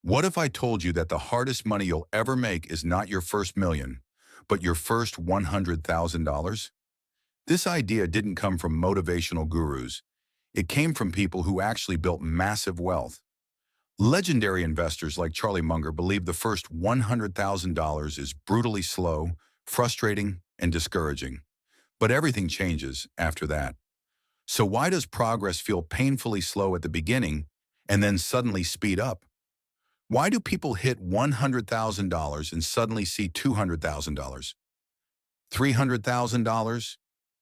What if I told you that the hardest money you'll ever make is not your first million, but your first $100,000? This idea didn't come from motivational gurus. It came from people who actually built massive wealth. Legendary investors like Charlie Munger believe the first $100,000 is brutally slow, frustrating, and discouraging. But everything changes after that. So why does progress feel painfully slow at the beginning and then suddenly speed up? Why do people hit $100,000 and suddenly see $200,000, $300,000,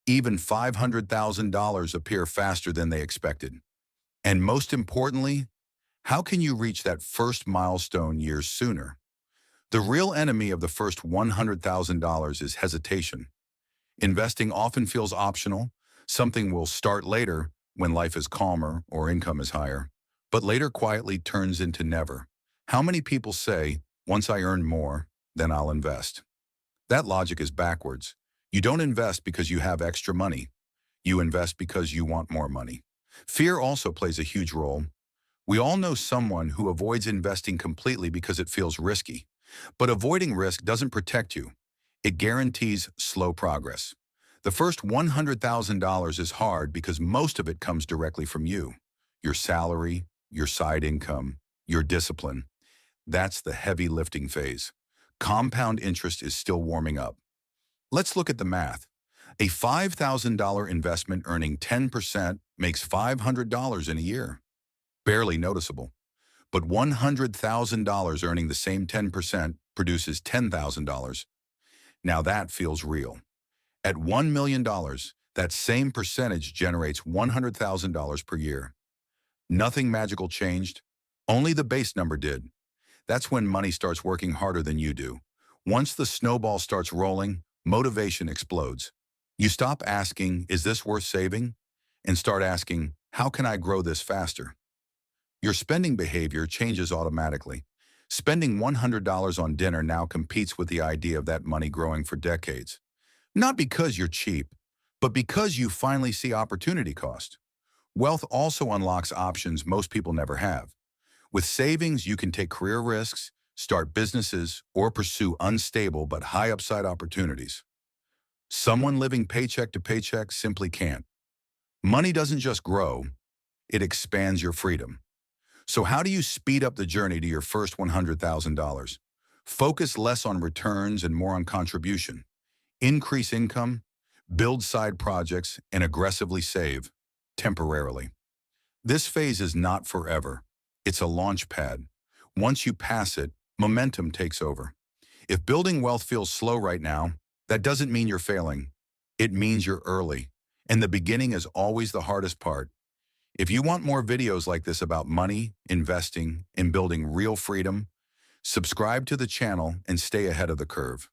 even $500,000 appear faster than they expected? And most importantly, how can you reach that first milestone years sooner? The real enemy of the first $100,000 is hesitation. Investing often feels optional, something we'll start later when life is calmer or income is higher, but later quietly turns into never. How many people say, once I earn more, then I'll invest? That logic is backwards. You don't invest because you have extra money. You invest because you want more money. Fear also plays a huge role. We all know someone who avoids investing completely because it feels risky. But avoiding risk doesn't protect you. It guarantees slow progress. The first $100,000 is hard because most of it comes directly from you. Your salary, your side income, your discipline. That's the heavy lifting phase. Compound interest is still warming up. Let's look at the math. A $5,000 investment earning 10% makes $500 in a year. Barely noticeable. But $100,000 earning the same 10% produces $10,000. Now that feels real. At $1 million, that same percentage generates $100,000 per year. Nothing magical changed, only the base number did. That's when money starts working harder than you do. Once the snowball starts rolling, motivation explodes. You stop asking, is this worth saving? And start asking, how can I grow this faster? Your spending behavior changes automatically. Spending $100 on dinner now competes with the idea of that money growing for decades. Not because you're cheap, but because you finally see opportunity cost. Wealth also unlocks options most people never have. With savings, you can take career risks, start businesses, or pursue unstable but high upside opportunities. Someone living paycheck to paycheck simply can't. Money doesn't just grow, it expands your freedom. So how do you speed up the journey to your first $100,000? Focus less on returns and more on contribution. Increase income, build side projects, and aggressively save, temporarily. This phase is not forever. It's a launch pad. Once you pass it, momentum takes over. If building wealth feels slow right now, that doesn't mean you're failing. It means you're early. And the beginning is always the hardest part. If you want more videos like this about money, investing, and building real freedom, subscribe to the channel and stay ahead of the curve.